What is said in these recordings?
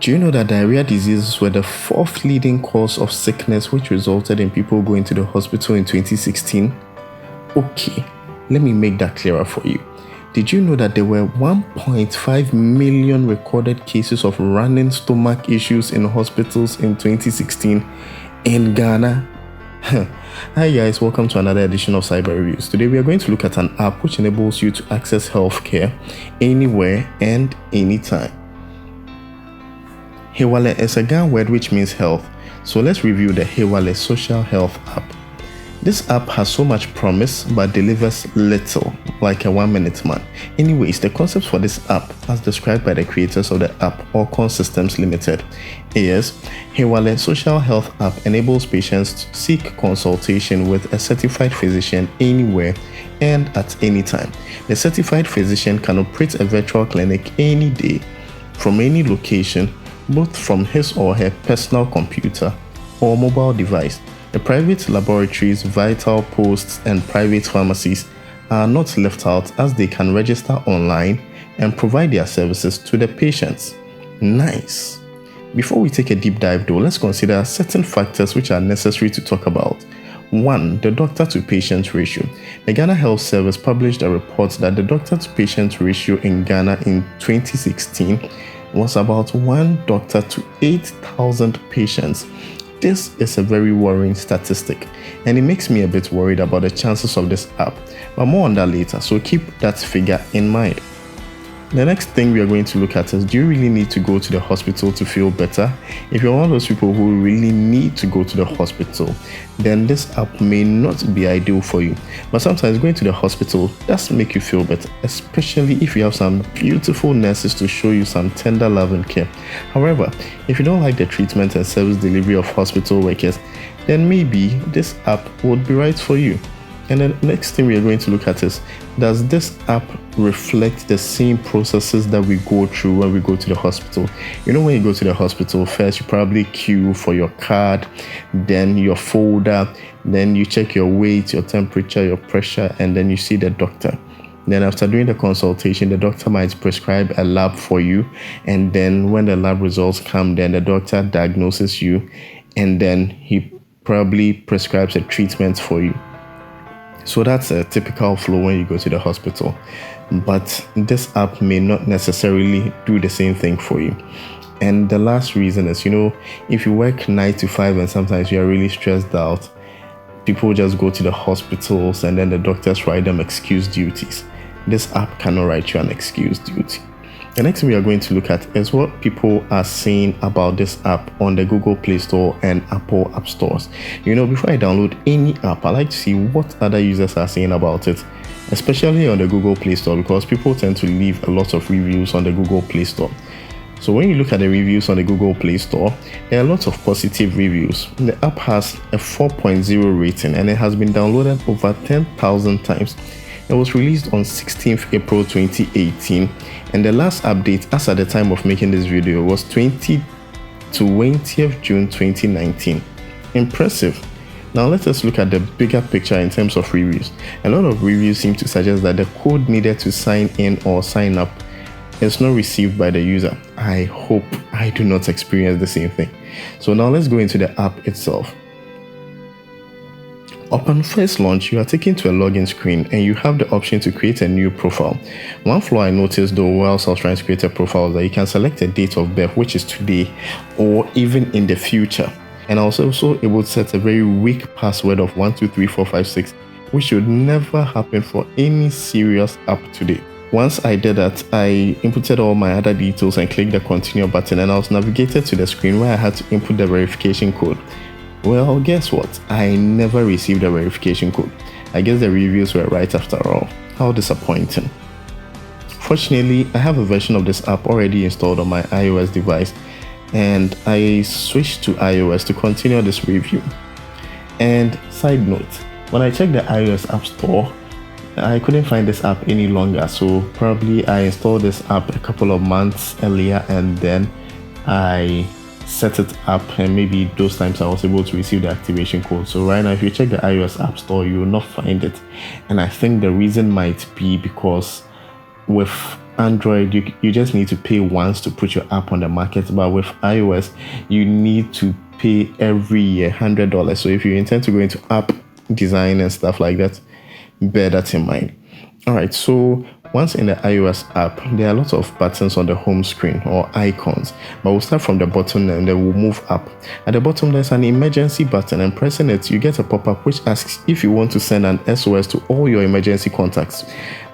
Do you know that diarrhea diseases were the fourth leading cause of sickness which resulted in people going to the hospital in 2016? Okay, let me make that clearer for you. Did you know that there were 1.5 million recorded cases of running stomach issues in hospitals in 2016 in Ghana? Hi guys, welcome to another edition of Cyber Reviews. Today we are going to look at an app which enables you to access healthcare anywhere and anytime. Hewale is a Ghana word which means health, so let's review the Hewale Social Health app. This app has so much promise but delivers little, like a 1-minute man. Anyways, the concept for this app, as described by the creators of the app, Orcon Systems Limited, is Hewale Social Health app enables patients to seek consultation with a certified physician anywhere and at any time. The certified physician can operate a virtual clinic any day, from any location, both from his or her personal computer or mobile device. The private laboratories, vital posts, and private pharmacies are not left out, as they can register online and provide their services to the patients. Nice. Before we take a deep dive though, let's consider certain factors which are necessary to talk about. 1. The doctor-to-patient ratio. The Ghana Health Service published a report that the doctor-to-patient ratio in Ghana in 2016 was about 1 doctor to 8,000 patients. This is a very worrying statistic, and it makes me a bit worried about the chances of this app, but more on that later, so keep that figure in mind. The next thing we are going to look at is, do you really need to go to the hospital to feel better? If you're one of those people who really need to go to the hospital, then this app may not be ideal for you. But sometimes going to the hospital does make you feel better, especially if you have some beautiful nurses to show you some tender love and care. However, if you don't like the treatment and service delivery of hospital workers, then maybe this app would be right for you. And the next thing we are going to look at is, does this app reflect the same processes that we go through when we go to the hospital? You know, when you go to the hospital, first you probably queue for your card, then your folder, then you check your weight, your temperature, your pressure, and then you see the doctor. Then after doing the consultation, the doctor might prescribe a lab for you, and then when the lab results come, then the doctor diagnoses you, and then he probably prescribes a treatment for you. So that's a typical flow when you go to the hospital. But this app may not necessarily do the same thing for you. And the last reason is, if you work 9 to 5 and sometimes you are really stressed out, people just go to the hospitals and then the doctors write them excuse duties. This app cannot write you an excuse duty. The next thing we are going to look at is what people are saying about this app on the Google Play Store and Apple App Stores. Before I download any app, I like to see what other users are saying about it, especially on the Google Play Store, because people tend to leave a lot of reviews on the Google Play Store. So when you look at the reviews on the Google Play Store, there are lots of positive reviews. The app has a 4.0 rating and it has been downloaded over 10,000 times. It was released on 16th April 2018, and the last update as at the time of making this video was 20th June 2019. Impressive. Now let us look at the bigger picture in terms of reviews. A lot of reviews seem to suggest that the code needed to sign in or sign up is not received by the user. I hope I do not experience the same thing. So now let's go into the app itself. Upon first launch, you are taken to a login screen and you have the option to create a new profile. One flaw I noticed though whilst I was trying to create a profile is that you can select a date of birth, which is today or even in the future. And I was also able to set a very weak password of 123456, which should never happen for any serious app today. Once I did that, I inputted all my other details and clicked the continue button, and I was navigated to the screen where I had to input the verification code. Well, guess what? I never received a verification code. I guess the reviews were right after all. How disappointing. Fortunately, I have a version of this app already installed on my iOS device, and I switched to iOS to continue this review. And side note, when I checked the iOS App Store, I couldn't find this app any longer, so probably I installed this app a couple of months earlier and then I set it up, and maybe those times I was able to receive the activation code. So right now, if you check the iOS App Store, you will not find it, and I think the reason might be because with Android, you just need to pay once to put your app on the market, but with iOS, you need to pay every year $100. So if you intend to go into app design and stuff like that, bear that in mind. All right, so once in the iOS app, there are lots of buttons on the home screen or icons, but we'll start from the bottom and then we'll move up. At the bottom, there's an emergency button, and pressing it, you get a pop-up which asks if you want to send an SOS to all your emergency contacts.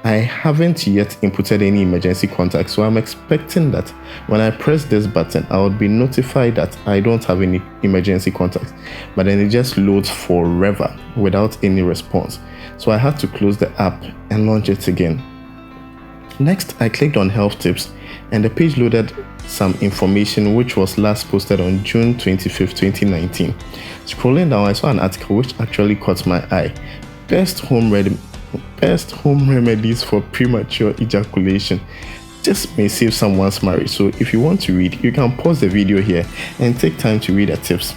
I haven't yet inputted any emergency contacts, so I'm expecting that when I press this button, I would be notified that I don't have any emergency contacts, but then it just loads forever without any response. So I had to close the app and launch it again. Next, I clicked on Health Tips, and the page loaded some information which was last posted on June 25th, 2019. Scrolling down, I saw an article which actually caught my eye. Best home remedies for premature ejaculation. This may save someone's marriage. So if you want to read, you can pause the video here and take time to read the tips.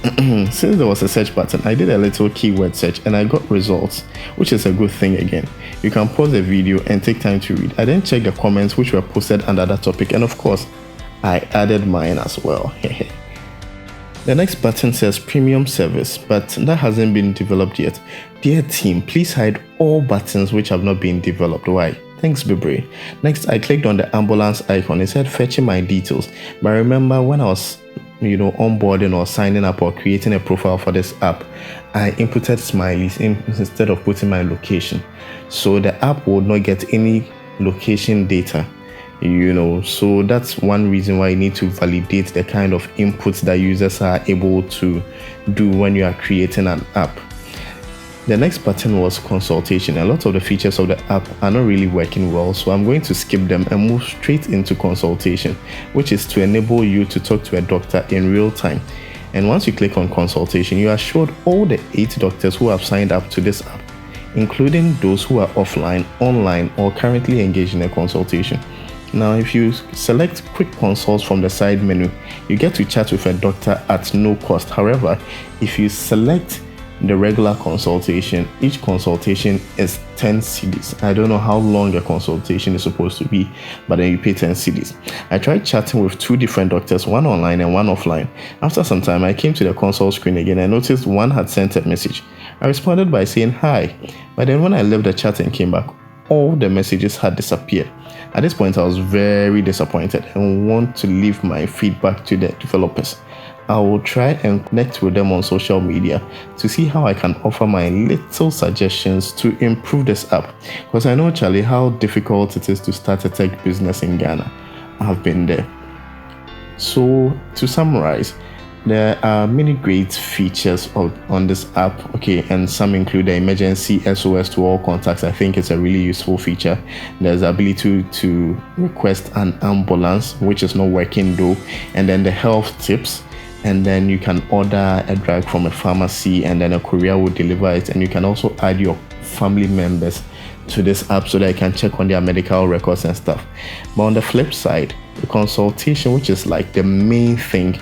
Since there was a search button, I did a little keyword search and I got results, which is a good thing again. You can pause the video and take time to read. I then checked the comments which were posted under that topic, and of course, I added mine as well. The next button says premium service, but that hasn't been developed yet. Dear team, please hide all buttons which have not been developed. Why? Thanks, Bibre. Next, I clicked on the ambulance icon. It said fetching my details, but remember when I was onboarding or signing up or creating a profile for this app, I inputted smileys instead of putting my location. So the app would not get any location data, so that's one reason why you need to validate the kind of inputs that users are able to do when you are creating an app. The next button was consultation. A lot of the features of the app are not really working well, so I'm going to skip them and move straight into consultation, which is to enable you to talk to a doctor in real time. And once you click on consultation, you are showed all the 8 doctors who have signed up to this app, including those who are offline, online, or currently engaged in a consultation. Now, if you select quick consults from the side menu, you get to chat with a doctor at no cost. However, if you select the regular consultation, each consultation is 10 cedis. I don't know how long a consultation is supposed to be, but then you pay 10 cedis. I tried chatting with 2 different doctors, one online and one offline. After some time, I came to the consult screen again and noticed one had sent a message. I responded by saying hi, but then when I left the chat and came back, all the messages had disappeared. At this point, I was very disappointed and want to leave my feedback to the developers. I will try and connect with them on social media to see how I can offer my little suggestions to improve this app, because I know, Charlie, how difficult it is to start a tech business in Ghana. I've been there. So to summarize, there are many great features on this app, and some include the emergency SOS to all contacts. I think it's a really useful feature. There's the ability to request an ambulance, which is not working though, and then the health tips. And then you can order a drug from a pharmacy and then a courier will deliver it. And you can also add your family members to this app so that you can check on their medical records and stuff. But on the flip side, the consultation, which is like the main thing,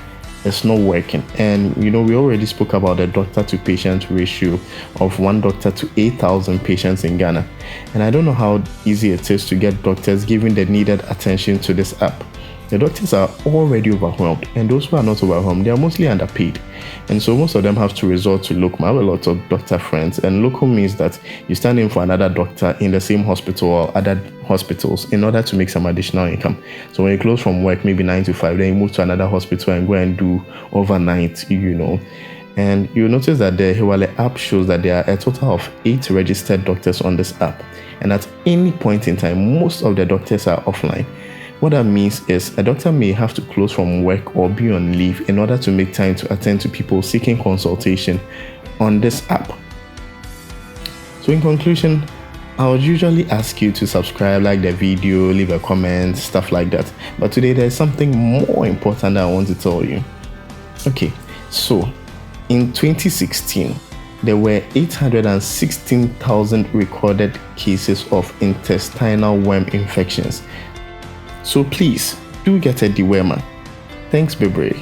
is not working. And we already spoke about the doctor to patient ratio of 1 doctor to 8,000 patients in Ghana. And I don't know how easy it is to get doctors giving the needed attention to this app. The doctors are already overwhelmed, and those who are not overwhelmed, they are mostly underpaid. And so most of them have to resort to locum. I have a lot of doctor friends, and locum means that you stand in for another doctor in the same hospital or other hospitals in order to make some additional income. So when you close from work, maybe 9 to 5, then you move to another hospital and go and do overnight, And you'll notice that the Hewale app shows that there are a total of 8 registered doctors on this app. And at any point in time, most of the doctors are offline. What that means is a doctor may have to close from work or be on leave in order to make time to attend to people seeking consultation on this app. So in conclusion, I would usually ask you to subscribe, like the video, leave a comment, stuff like that. But today there's something more important that I want to tell you. So in 2016, there were 816,000 recorded cases of intestinal worm infections. So please, do get a dewormer. Thanks, Bibre.